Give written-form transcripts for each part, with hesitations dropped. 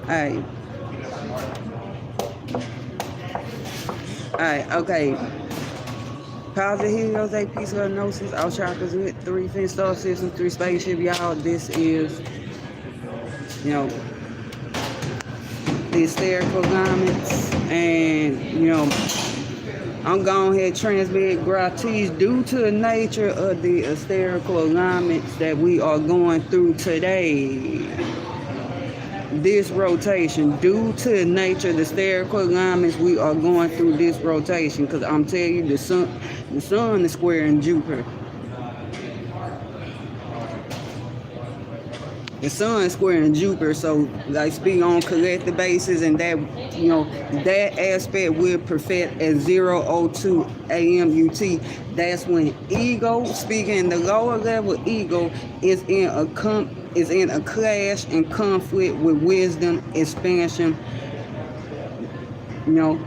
Alright. Alright, okay. Positive Helios, 8 pieces of gnosis, all chakras with 3 fin star system, 3 spaceship, y'all. This is, you know, the Asterical garments, and, you know, I'm going ahead and transmit gratis due to the nature of the Asterical alignments that we are going through today. This rotation, due to the nature of the Asterical alignments, we are going through this rotation, because I'm telling you, the sun is square in Jupiter. The sun is square in Jupiter, so like speak on collective basis, and that, you know, that aspect will perfect at 0:02 a.m. UT. That's when ego, speaking the lower level ego, is in a clash and conflict with wisdom, expansion, you know,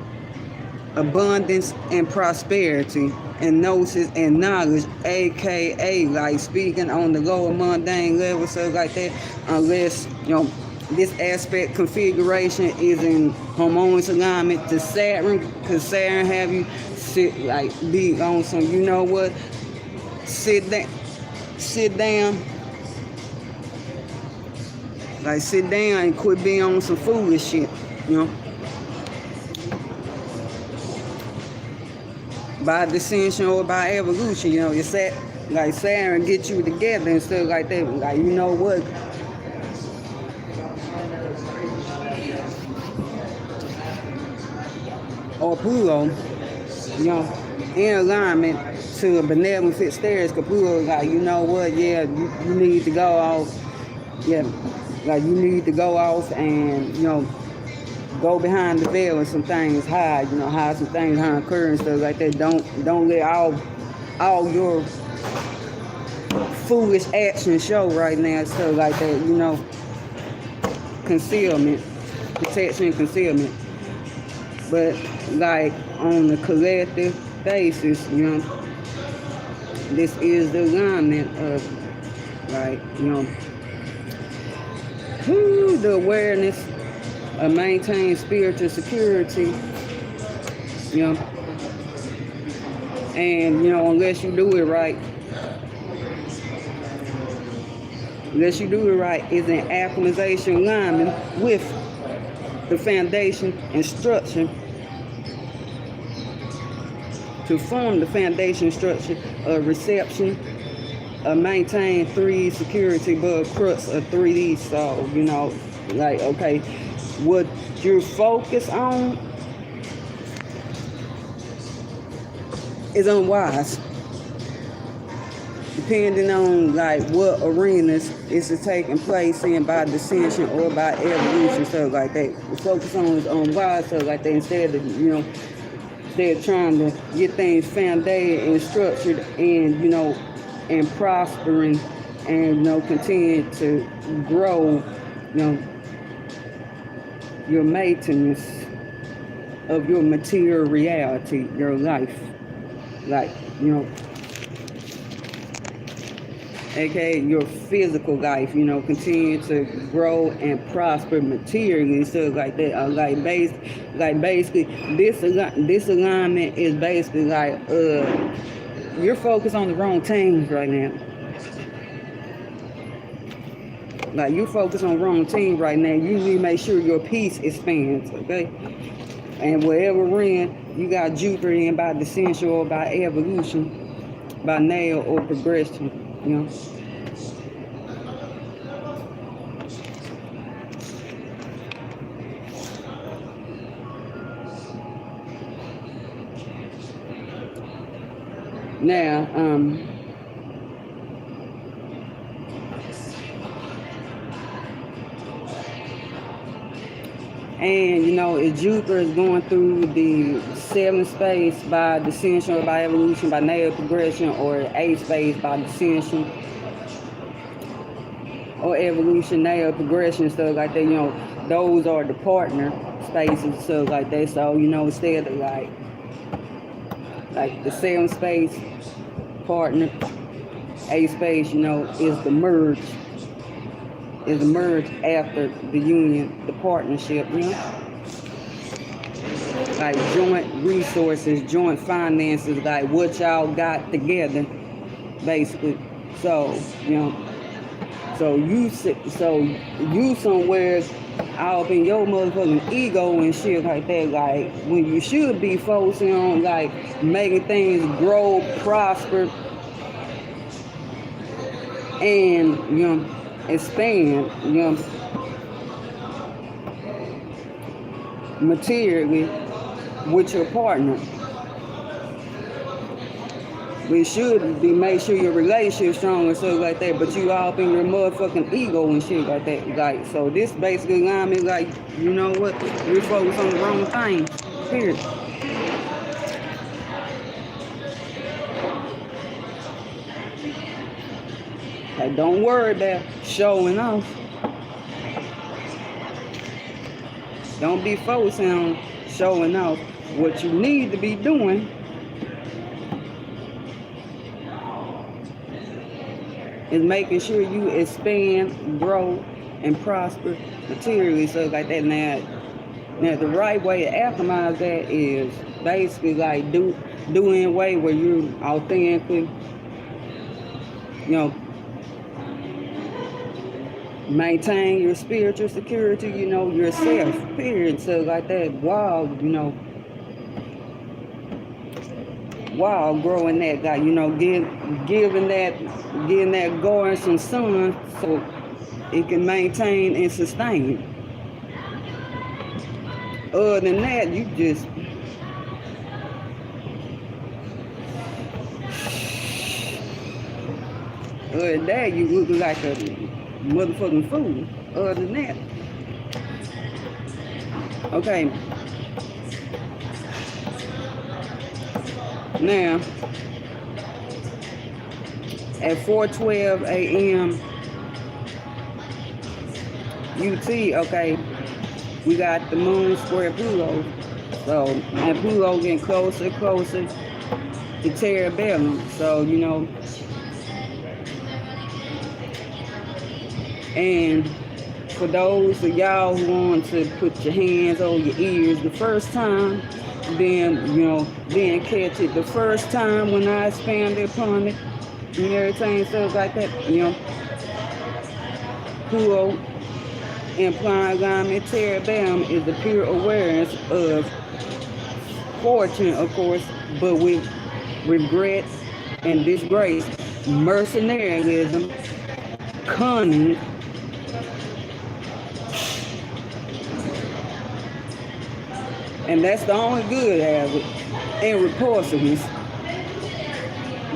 abundance and prosperity, and gnosis and knowledge, aka like speaking on the lower mundane level, so like that, unless, you know, this aspect configuration is in harmonious alignment to Saturn, because Saturn have you sit, like, be on some, you know what, sit down, like sit down and quit being on some foolish shit, you know. By dissension or by evolution, you know, it's that, like Saturn get you together and stuff like that. Like, you know what? Or Pluto, you know, in alignment to a benevolent fit stairs, because Pluto, like, you know what? Yeah, you need to go off. Yeah, like you need to go off and, you know, go behind the veil and some things hide, you know, hide some things behind curtain and stuff like that. Don't let all your foolish actions show right now and stuff like that, you know. Concealment, protection and concealment. But like on the collective basis, you know, this is the alignment of, like, you know, the awareness maintain spiritual security, you know, and, you know, unless you do it right, is an acclimatization alignment with the foundation and structure to form the foundation structure of reception, maintain 3D security, but crux of 3D. So, you know, like, okay, what you're focused on is unwise, depending on like what arenas is taking place in by dissension or by evolution, stuff like that. The focus on is unwise, stuff like that, instead of, you know, instead of trying to get things founded and structured and, you know, and prospering and, you know, continue to grow, you know, your maintenance of your material reality, your life, like, you know, aka your physical life, you know, continue to grow and prosper materially and stuff like that. Basically, this alignment is basically like, you're focused on the wrong things right now. Like, you focus on the wrong team right now. You need to make sure your peace expands, okay? And wherever realm you got Jupiter in by dissension or by evolution, by nail or progression, you know. Now, and, you know, if Jupiter is going through the 7th space by dissension or by evolution, by nail progression, or 8th space by dissension or evolution, nail progression, stuff like that, you know, those are the partner spaces, stuff like that. So, you know, instead of like the 7th space partner, 8th space, you know, is the merge. is merged after the union, the partnership, you know? Like joint resources, joint finances, like what y'all got together, basically. So, you know, so you somewhere out in your motherfucking ego and shit like that, like when you should be focusing on like making things grow, prosper, and you know, expand, you know, materially with your partner. We should be make sure your relationship strong and stuff like that, but you all up in your motherfucking ego and shit like that. Like, so this basically line me like, you know what? We're focused on the wrong thing. Period. Like, don't worry about showing off. Don't be focusing on showing off. What you need to be doing is making sure you expand, grow, and prosper materially, stuff like that. Now the right way to optimize that is basically like doing a way where you're authentically, you know, maintain your spiritual security, you know, yourself, period, stuff like that, while, you know, while growing that guy, you know, giving that garden some sun so it can maintain and sustain. Other than that, you just other than that, you look like a motherfucking fool. Other than that. Okay. Now, at 4:12 a.m. UT, okay, we got the moon square Pluto. So, and Pluto getting closer and closer to Terabellum. So, you know, and for those of y'all who want to put your hands on your ears the first time, then, you know, then catch it the first time when I expanded upon it and everything, stuff like that, you know. Pluto implying alignment Terabellum is the pure awareness of fortune, of course, but with regret and disgrace, mercenarism, cunning, and that's the only good of it, and repulsiveness.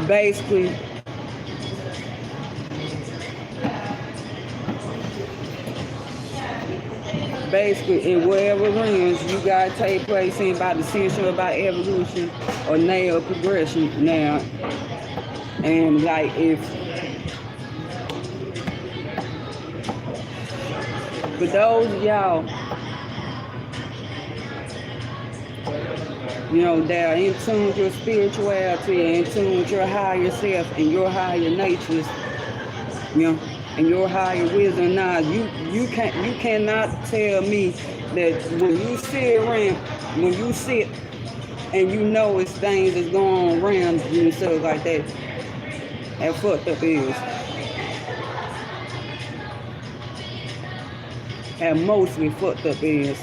Basically, in whatever realms you gotta take place in, about ascension, about evolution, or nail progression now. And like if for those of y'all, you know, that are in tune with your spirituality, in tune with your higher self and your higher natures, you know, and your higher wisdom. Now, you cannot tell me that when you sit and you know it's things that's going on around you and stuff like that, that fucked up is. That mostly fucked up is.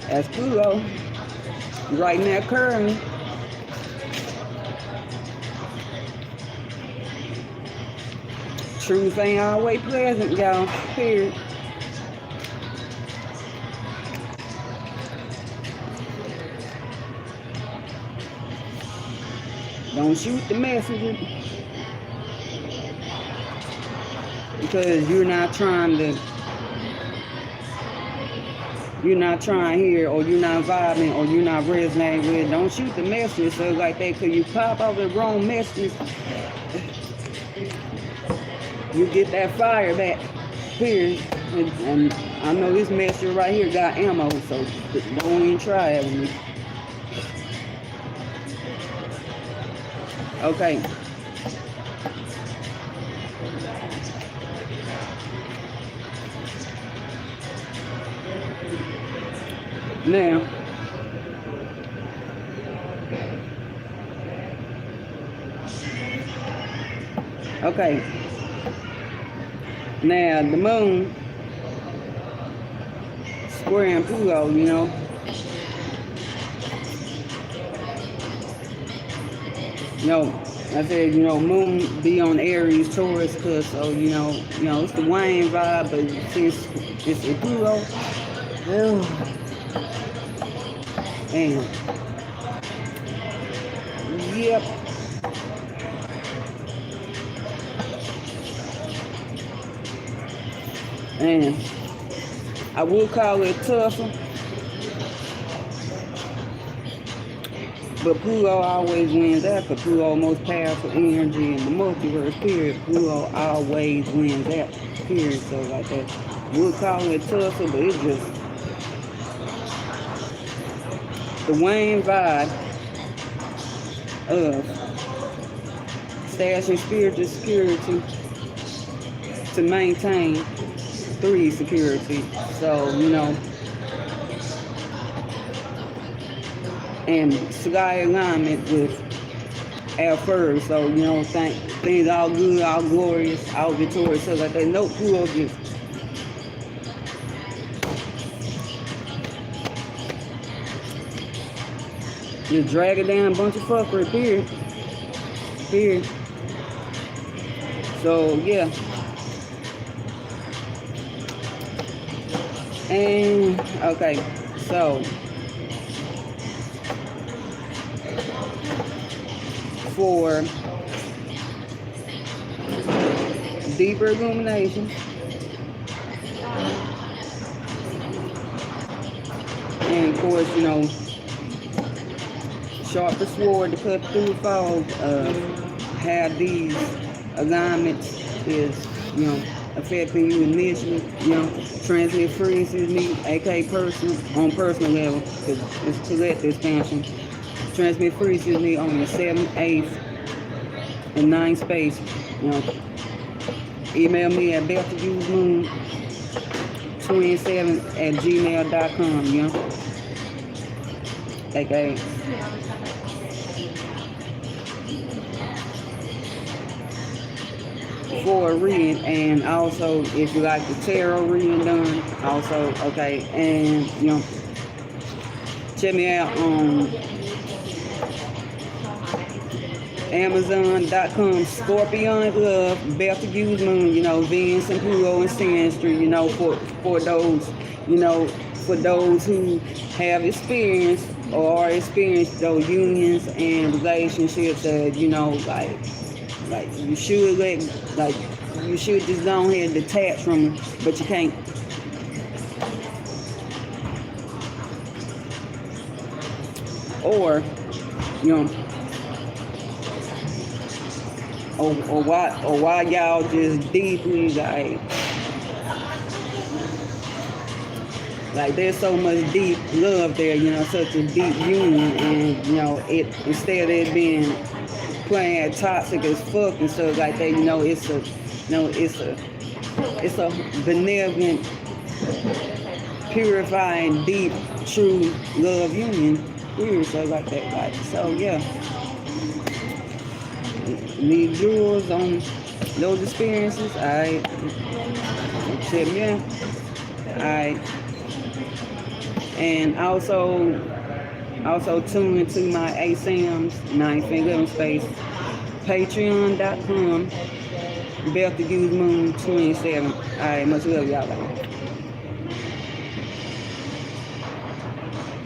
That's Pluto, right now currently. Truth ain't always pleasant, y'all, period. Don't shoot the messenger, because you're not trying here, or you're not vibing, or you're not resonating with. Don't shoot the message, so like that, because you pop off the wrong message, you get that fire back, period. And I know this messenger right here got ammo, so don't even try it with me. Okay. Now, okay. Now the moon squaring Pluto, I said, moon be on Aries, Taurus, cause so it's the Wayne vibe, but since it's a Pluto, and yep, and I would call it tougher, but Pluto always wins out, because Pluto most powerful energy in the multiverse, period. Pluto always wins out, period. So like that, we'll call it tougher, but it's just the Wayne vibe of stashing spiritual security to maintain 3 security. So, and sky alignment with our first. So, things all good, all glorious, all victorious, so like that. No Pluto just drag it down a bunch of fuckery, period. Period. So yeah. And okay, so for deeper illumination and of course, sharper sword to cut through the fog, how these alignments is, affecting you initially, transmit frequencies me, aka person, on personal level, because it's collective expansion. Transmit frequencies me on the 7th, 8th, and 9th space, Email me at beltagewmoon27@gmail.com, aka for a reading, and also if you like the tarot reading done, also okay, and check me out on Amazon.com, Scorpion Love, Beltagew's Moon, Venus and Pluto and Sinister, for those, for those who have experienced or are experienced those unions and relationships that, like you should you should just go ahead and detach from them, but you can't. Or, or why y'all just deeply like there's so much deep love there, such a deep union, and it, instead of it being playing toxic as fuck and stuff like that, it's a benevolent, purifying, deep, true love union. Weird, so like that, so yeah. Need jewels on those experiences, alright. Check me out. Alright. And also tune into my ASAM's 9th and 11th space, patreon.com, Beltagew's Moon 27. Alright, much love y'all.